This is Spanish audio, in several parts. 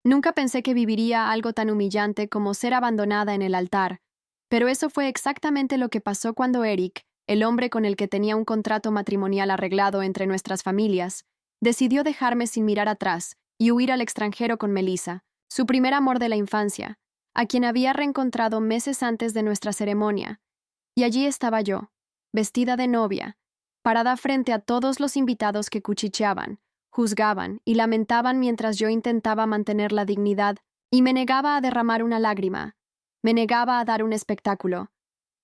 Nunca pensé que viviría algo tan humillante como ser abandonada en el altar, pero eso fue exactamente lo que pasó cuando Eric, el hombre con el que tenía un contrato matrimonial arreglado entre nuestras familias, decidió dejarme sin mirar atrás y huir al extranjero con Melissa, su primer amor de la infancia, a quien había reencontrado meses antes de nuestra ceremonia. Y allí estaba yo, vestida de novia, parada frente a todos los invitados que cuchicheaban, juzgaban y lamentaban mientras yo intentaba mantener la dignidad y me negaba a derramar una lágrima, me negaba a dar un espectáculo,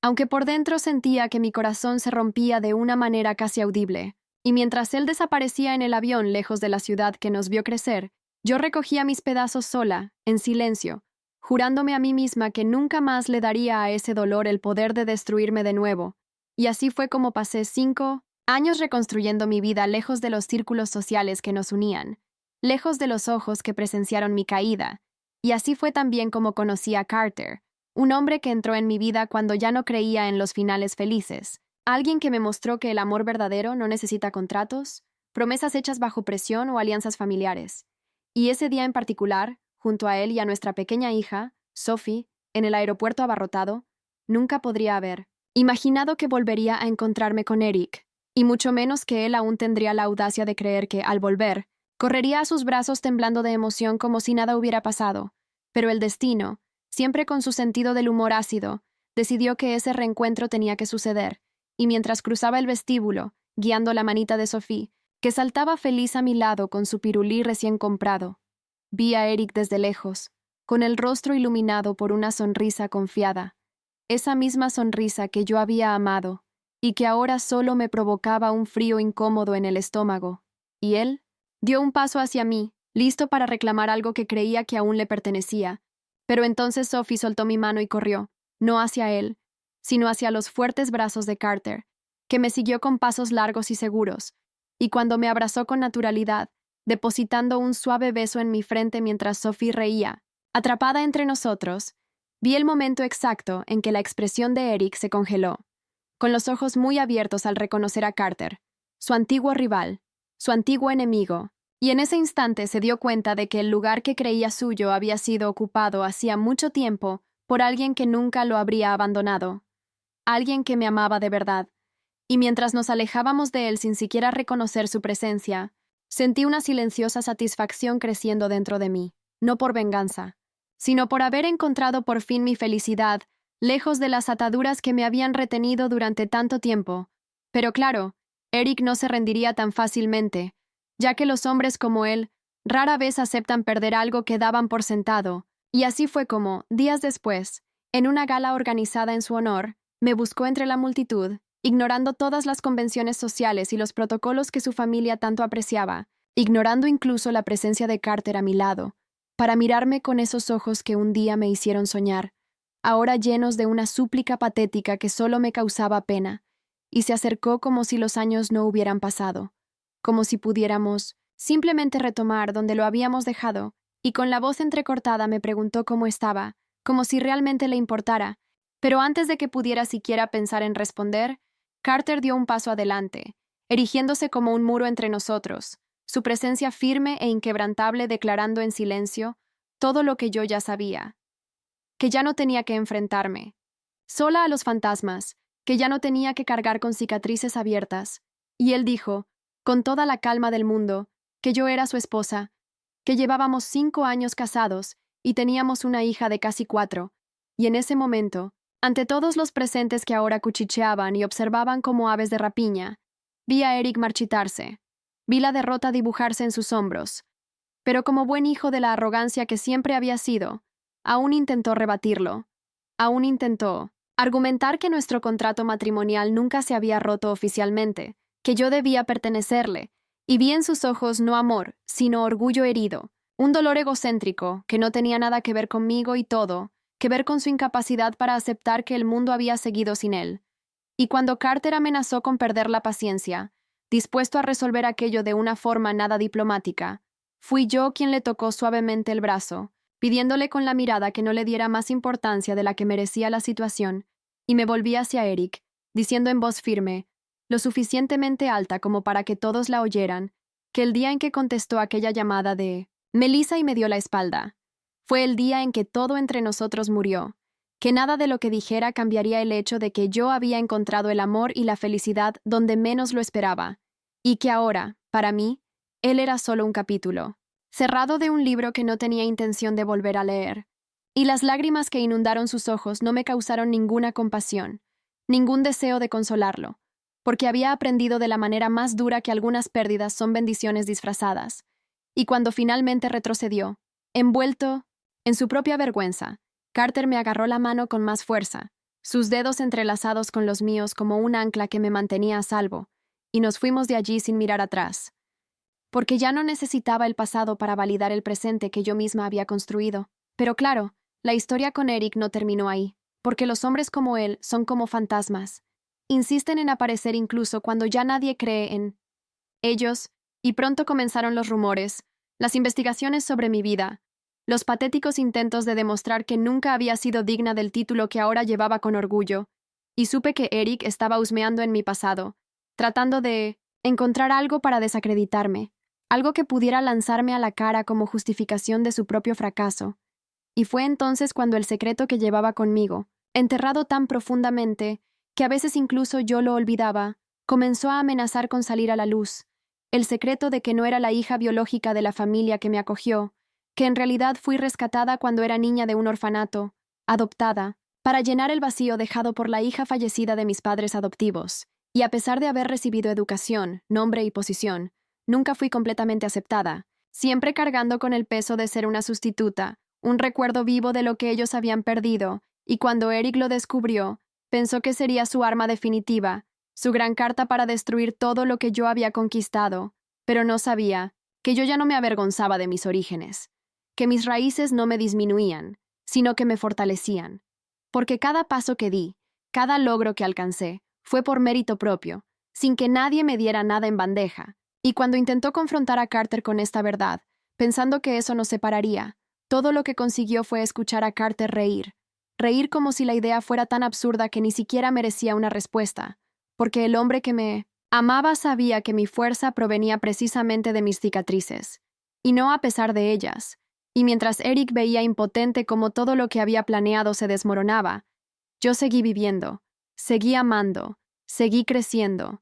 aunque por dentro sentía que mi corazón se rompía de una manera casi audible, y mientras él desaparecía en el avión lejos de la ciudad que nos vio crecer, yo recogía mis pedazos sola, en silencio, jurándome a mí misma que nunca más le daría a ese dolor el poder de destruirme de nuevo, y así fue como pasé 5 años reconstruyendo mi vida lejos de los círculos sociales que nos unían, lejos de los ojos que presenciaron mi caída, y así fue también como conocí a Carter, un hombre que entró en mi vida cuando ya no creía en los finales felices, alguien que me mostró que el amor verdadero no necesita contratos, promesas hechas bajo presión o alianzas familiares. Y ese día en particular, junto a él y a nuestra pequeña hija, Sophie, en el aeropuerto abarrotado, nunca podría haber imaginado que volvería a encontrarme con Eric, y mucho menos que él aún tendría la audacia de creer que, al volver, correría a sus brazos temblando de emoción como si nada hubiera pasado. Pero el destino, siempre con su sentido del humor ácido, decidió que ese reencuentro tenía que suceder, y mientras cruzaba el vestíbulo, guiando la manita de Sophie, que saltaba feliz a mi lado con su pirulí recién comprado, vi a Eric desde lejos, con el rostro iluminado por una sonrisa confiada, esa misma sonrisa que yo había amado, y que ahora solo me provocaba un frío incómodo en el estómago. Y él dio un paso hacia mí, listo para reclamar algo que creía que aún le pertenecía. Pero entonces Sophie soltó mi mano y corrió, no hacia él, sino hacia los fuertes brazos de Carter, que me siguió con pasos largos y seguros, y cuando me abrazó con naturalidad, depositando un suave beso en mi frente mientras Sophie reía, atrapada entre nosotros, vi el momento exacto en que la expresión de Eric se congeló, con los ojos muy abiertos al reconocer a Carter, su antiguo rival, su antiguo enemigo, y en ese instante se dio cuenta de que el lugar que creía suyo había sido ocupado hacía mucho tiempo por alguien que nunca lo habría abandonado, alguien que me amaba de verdad, y mientras nos alejábamos de él sin siquiera reconocer su presencia, sentí una silenciosa satisfacción creciendo dentro de mí, no por venganza, sino por haber encontrado por fin mi felicidad, lejos de las ataduras que me habían retenido durante tanto tiempo. Pero claro, Eric no se rendiría tan fácilmente, ya que los hombres como él rara vez aceptan perder algo que daban por sentado, y así fue como, días después, en una gala organizada en su honor, me buscó entre la multitud, ignorando todas las convenciones sociales y los protocolos que su familia tanto apreciaba, ignorando incluso la presencia de Carter a mi lado, para mirarme con esos ojos que un día me hicieron soñar, ahora llenos de una súplica patética que solo me causaba pena, y se acercó como si los años no hubieran pasado, como si pudiéramos simplemente retomar donde lo habíamos dejado, y con la voz entrecortada me preguntó cómo estaba, como si realmente le importara, pero antes de que pudiera siquiera pensar en responder, Carter dio un paso adelante, erigiéndose como un muro entre nosotros, su presencia firme e inquebrantable declarando en silencio todo lo que yo ya sabía, que ya no tenía que enfrentarme, sola a los fantasmas, que ya no tenía que cargar con cicatrices abiertas, y él dijo, con toda la calma del mundo, que yo era su esposa, que llevábamos 5 años casados y teníamos una hija de casi 4, y en ese momento, ante todos los presentes que ahora cuchicheaban y observaban como aves de rapiña, vi a Eric marchitarse, vi la derrota dibujarse en sus hombros, pero como buen hijo de la arrogancia que siempre había sido, aún intentó rebatirlo, aún intentó argumentar que nuestro contrato matrimonial nunca se había roto oficialmente, que yo debía pertenecerle, y vi en sus ojos no amor, sino orgullo herido, un dolor egocéntrico que no tenía nada que ver conmigo y todo, que ver con su incapacidad para aceptar que el mundo había seguido sin él. Y cuando Carter amenazó con perder la paciencia, dispuesto a resolver aquello de una forma nada diplomática, fui yo quien le tocó suavemente el brazo, pidiéndole con la mirada que no le diera más importancia de la que merecía la situación, y me volví hacia Eric, diciendo en voz firme, lo suficientemente alta como para que todos la oyeran, que el día en que contestó aquella llamada de Melissa y me dio la espalda. Fue el día en que todo entre nosotros murió, que nada de lo que dijera cambiaría el hecho de que yo había encontrado el amor y la felicidad donde menos lo esperaba, y que ahora, para mí, él era solo un capítulo, cerrado de un libro que no tenía intención de volver a leer. Y las lágrimas que inundaron sus ojos no me causaron ninguna compasión, ningún deseo de consolarlo, porque había aprendido de la manera más dura que algunas pérdidas son bendiciones disfrazadas. Y cuando finalmente retrocedió, envuelto en su propia vergüenza, Carter me agarró la mano con más fuerza, sus dedos entrelazados con los míos como un ancla que me mantenía a salvo, y nos fuimos de allí sin mirar atrás. Porque ya no necesitaba el pasado para validar el presente que yo misma había construido. Pero claro, la historia con Eric no terminó ahí, porque los hombres como él son como fantasmas. Insisten en aparecer incluso cuando ya nadie cree en ellos, y pronto comenzaron los rumores, las investigaciones sobre mi vida, los patéticos intentos de demostrar que nunca había sido digna del título que ahora llevaba con orgullo, y supe que Eric estaba husmeando en mi pasado, tratando de encontrar algo para desacreditarme, algo que pudiera lanzarme a la cara como justificación de su propio fracaso. Y fue entonces cuando el secreto que llevaba conmigo, enterrado tan profundamente que a veces incluso yo lo olvidaba, comenzó a amenazar con salir a la luz, el secreto de que no era la hija biológica de la familia que me acogió, que en realidad fui rescatada cuando era niña de un orfanato, adoptada, para llenar el vacío dejado por la hija fallecida de mis padres adoptivos, y a pesar de haber recibido educación, nombre y posición, nunca fui completamente aceptada, siempre cargando con el peso de ser una sustituta, un recuerdo vivo de lo que ellos habían perdido, y cuando Eric lo descubrió, pensó que sería su arma definitiva, su gran carta para destruir todo lo que yo había conquistado, pero no sabía que yo ya no me avergonzaba de mis orígenes, que mis raíces no me disminuían, sino que me fortalecían, porque cada paso que di, cada logro que alcancé, fue por mérito propio, sin que nadie me diera nada en bandeja, y cuando intentó confrontar a Carter con esta verdad, pensando que eso nos separaría, todo lo que consiguió fue escuchar a Carter reír como si la idea fuera tan absurda que ni siquiera merecía una respuesta, porque el hombre que me amaba sabía que mi fuerza provenía precisamente de mis cicatrices, y no a pesar de ellas. Y mientras Eric veía impotente cómo todo lo que había planeado se desmoronaba, yo seguí viviendo, seguí amando, seguí creciendo,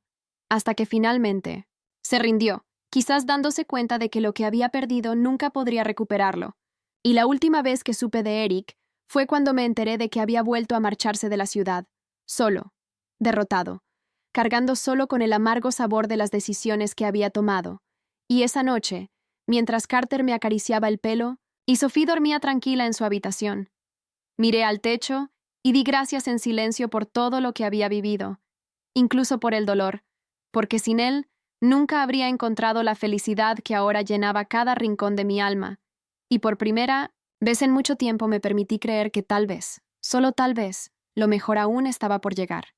hasta que finalmente se rindió, quizás dándose cuenta de que lo que había perdido nunca podría recuperarlo. Y la última vez que supe de Eric fue cuando me enteré de que había vuelto a marcharse de la ciudad, solo, derrotado, cargando solo con el amargo sabor de las decisiones que había tomado. Y esa noche, mientras Carter me acariciaba el pelo, y Sophie dormía tranquila en su habitación, miré al techo y di gracias en silencio por todo lo que había vivido, incluso por el dolor, porque sin él nunca habría encontrado la felicidad que ahora llenaba cada rincón de mi alma, y por primera vez en mucho tiempo me permití creer que tal vez, solo tal vez, lo mejor aún estaba por llegar.